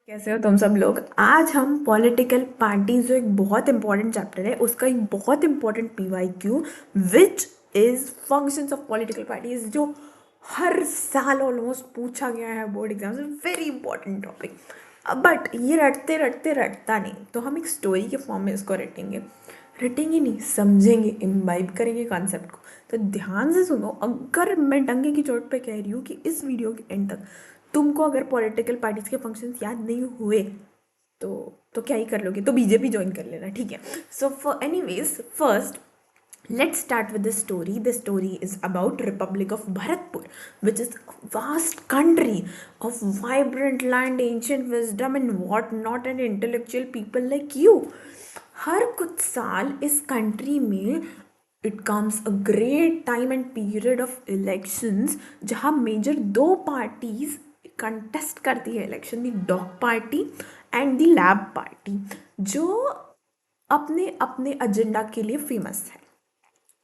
कैसे हो तुम सब लोग। आज हम पॉलिटिकल पार्टीज जो एक बहुत इंपॉर्टेंट चैप्टर है उसका एक बहुत important PYQ which is functions of political parties, जो हर साल ऑलमोस्ट पूछा गया है बोर्ड एग्जाम से। Very important topic. बट ये रटते रटते रटता नहीं, तो हम एक स्टोरी के फॉर्म में इसको रटेंगे नहीं, समझेंगे, इम्बाइब करेंगे कॉन्सेप्ट को। तो ध्यान से सुनो। अगर मैं डंके की चोट पे कह रही हूँ कि इस वीडियो के एंड तक तुमको अगर पॉलिटिकल पार्टीज के फंक्शंस याद नहीं हुए तो क्या ही कर लोगे, तो बीजेपी ज्वाइन कर लेना, ठीक है। So for anyways first let's start with the story. The story is about Republic of Bharatpur, which is a vast country of vibrant land, ancient wisdom and what not, and intellectual people like you. हर कुछ साल इस country में it comes a great time and period of elections, जहाँ major दो parties contest करती है election, the dog party and the lab party, जो अपने अपने एजेंडा के लिए फेमस है।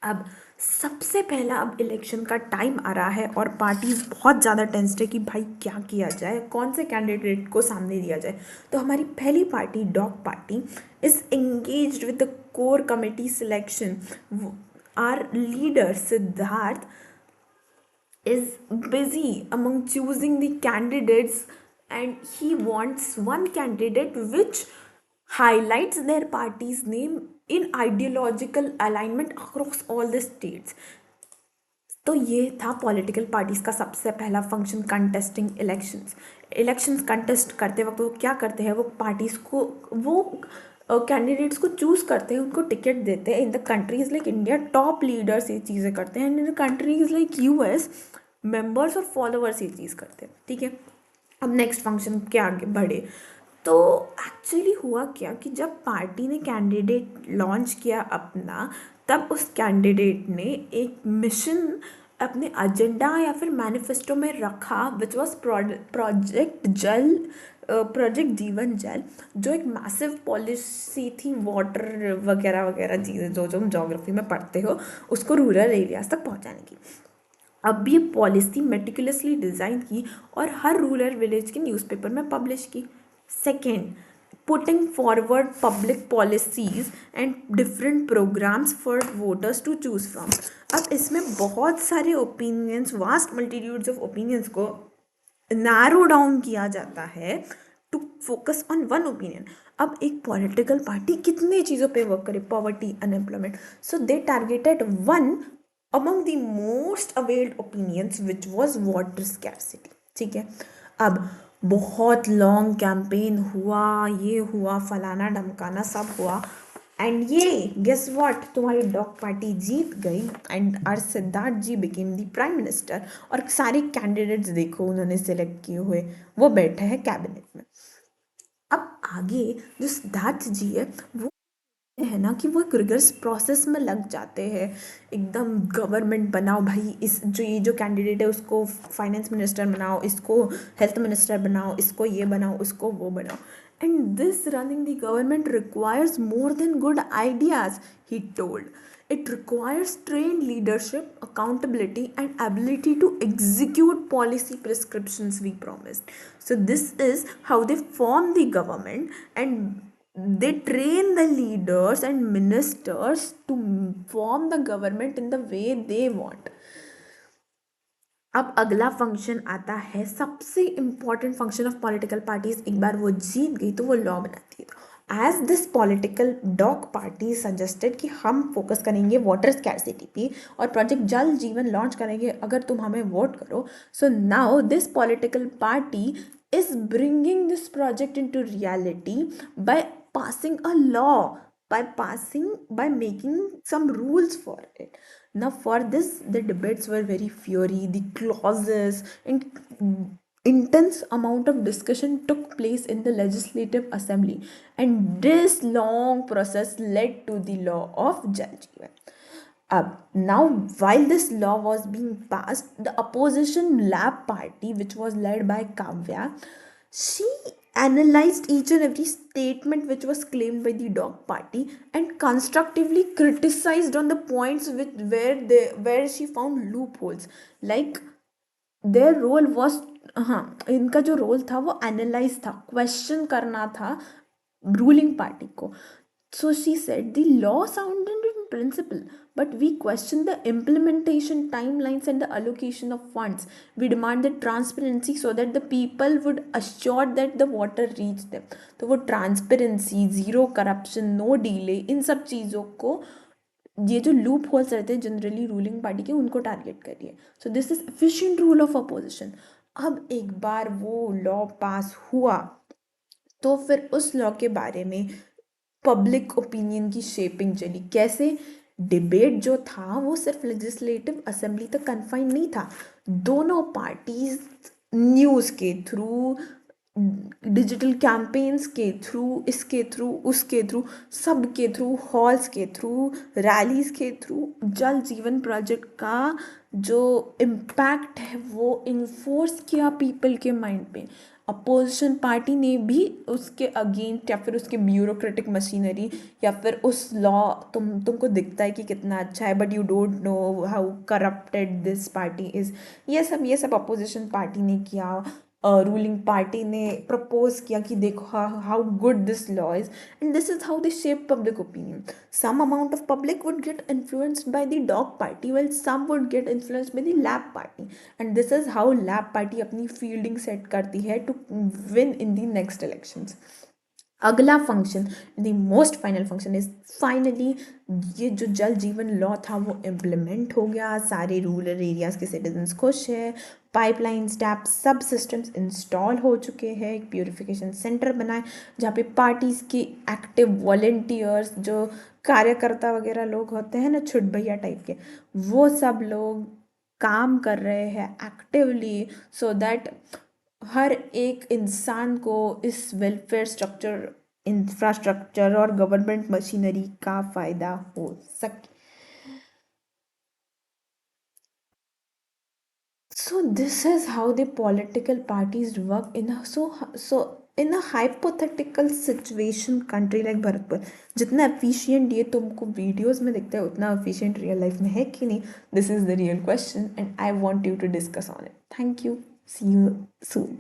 अब सबसे पहला अब इलेक्शन का टाइम आ रहा है और पार्टीज बहुत ज़्यादा टेंस्ड है कि भाई क्या किया जाए, कौन से कैंडिडेट को सामने दिया जाए। तो हमारी पहली party dog party is engaged with the core committee selection. R leader Siddharth is busy among choosing the candidates, and he wants one candidate which highlights their party's name in ideological alignment across all the states. तो ये था political parties का सबसे पहला function, contesting elections. Elections contest करते वक्त वो क्या करते हैं, वो पार्टीज को, वो कैंडिडेट्स को चूज करते हैं, उनको टिकट देते हैं। In the countries like India top leaders ये चीज़ें करते हैं, and in the countries like US members और फॉलोअर्स ये चीज़ करते हैं, ठीक है। अब नेक्स्ट फंक्शन के आगे बढ़े तो एक्चुअली हुआ क्या कि जब पार्टी ने कैंडिडेट लॉन्च किया अपना, तब उस कैंडिडेट ने एक मिशन अपने एजेंडा या फिर मैनिफेस्टो में रखा, विच वॉज प्रोजेक्ट जीवन जल, जो एक मैसिव पॉलिसी थी वाटर वगैरह वगैरह चीज़ें जो जो हम जोग्राफी में पढ़ते हो, उसको रूरल एरियाज तक पहुंचाने की। अब ये पॉलिसी मेटिकुलसली डिज़ाइन की और हर रूरल विलेज के न्यूज़पेपर में पब्लिश की। Second, putting forward public policies and different programmes for voters to choose from. अब इसमें बहुत सारे opinions, vast multitudes of opinions को नैरो डाउन किया जाता है to focus on one opinion. अब एक पॉलिटिकल पार्टी कितनी चीज़ों पे वर्क करे, poverty, unemployment, so they targeted one among the most availed opinions which was water scarcity, ठीक है। अब बहुत लॉन्ग कैंपेन हुआ, ये हुआ, फलाना ढमकाना सब हुआ, एंड ये गेस व्हाट, तुम्हारी डॉग पार्टी जीत गई and R Siddharth ji became the prime minister. और सारे कैंडिडेट्स देखो उन्होंने सिलेक्ट किए हुए, वो बैठे हैं कैबिनेट में। अब आगे जो सिद्धार्थ जी है वो है ना कि वो एक रिगर्स प्रोसेस में लग जाते हैं, एकदम गवर्नमेंट बनाओ भाई, इस जो ये जो कैंडिडेट है उसको फाइनेंस मिनिस्टर बनाओ, इसको हेल्थ मिनिस्टर बनाओ, इसको ये बनाओ, उसको वो बनाओ। And this running the government requires more than good ideas, he told. It requires trained leadership, accountability, and ability to execute policy prescriptions we promised. So, this is how they form the government, and they train the leaders and ministers to form the government in the way they want. अब अगला function आता है, सबसे important function of political parties. एक बार वो जीत गई तो वो लॉ बनाती है। As this political dog party suggested कि हम फोकस करेंगे वाटर स्कैरसिटी पे और प्रोजेक्ट जल जीवन लॉन्च करेंगे अगर तुम हमें वोट करो। So now this political party is bringing this project into reality by passing a law, by making some rules for it. Now for this the debates were very fiery, the clauses and intense amount of discussion took place in the legislative assembly, and this long process led to the law of Jal Jeevan. Now while this law was being passed, the opposition lab party, which was led by Kavya, she analyzed each and every statement which was claimed by the dog party and constructively criticized on the points where she found loopholes. Like their role was हाँ, इनका जो role था वो analyse था, question करना था ruling party को. So she said the law sounded in principle, but we question the implementation timelines and the allocation of funds. We demanded transparency so that the people would assure that the water reached them. तो वो transparency, zero corruption, no delay, इन सब चीज़ों को, ये जो loop holes रहते हैं जनरली रूलिंग पार्टी के, उनको टारगेट करिए. So this is efficient rule of opposition. अब एक बार वो लॉ पास हुआ तो फिर उस लॉ के बारे में पब्लिक ओपिनियन की शेपिंग चली. कैसे? डिबेट जो था वो सिर्फ लेजिस्लेटिव असेंबली तक कन्फाइंड नहीं था. दोनों पार्टीज न्यूज़ के थ्रू, डिजिटल कैंपेन्स के थ्रू, इसके थ्रू, उसके थ्रू, सब के थ्रू, हॉल्स के थ्रू, रैलीज के थ्रू, जल जीवन प्रोजेक्ट का जो इम्पैक्ट है वो इन्फोर्स किया पीपल के माइंड पे. अपोजिशन पार्टी ने भी उसके अगेंस्ट या फिर उसके ब्यूरोक्रेटिक मशीनरी या फिर उस लॉ, तुमको दिखता है कि कितना अच्छा है but you don't know how corrupted this party is, ये सब अपोजिशन पार्टी ने किया. रूलिंग पार्टी ने प्रपोज किया कि देखो how good this law is, and this is how they shape public opinion. some amount of public would get influenced by the dog party while some would get influenced by the lab party, and this is how lab party अपनी fielding set करती है to win in the next elections. अगला function, the most final function is finally ये जो जल जीवन law था वो इम्प्लीमेंट हो गया. सारे रूरल एरियाज़ के सिटीजन्स खुश है, पाइपलाइन टैप सब सिस्टम्स इंस्टॉल हो चुके हैं. एक प्योरिफिकेशन सेंटर बनाए जहाँ पे पार्टीज़ के एक्टिव वॉलेंटियर्स, जो कार्यकर्ता वगैरह लोग होते हैं ना, छुट भैया टाइप के, वो सब लोग काम कर रहे हैं एक्टिवली सो दैट हर एक इंसान को इस वेलफेयर स्ट्रक्चर, इंफ्रास्ट्रक्चर और गवर्नमेंट मशीनरी का फ़ायदा हो सके. So this is how the political parties work in a so in a hypothetical situation country like Bharatpur. जितना एफिशिएंट ये तुमको वीडियोस में दिखता है उतना एफिशिएंट रियल लाइफ में है कि नहीं? This is the real question and I want you to discuss on it. Thank you. See you soon.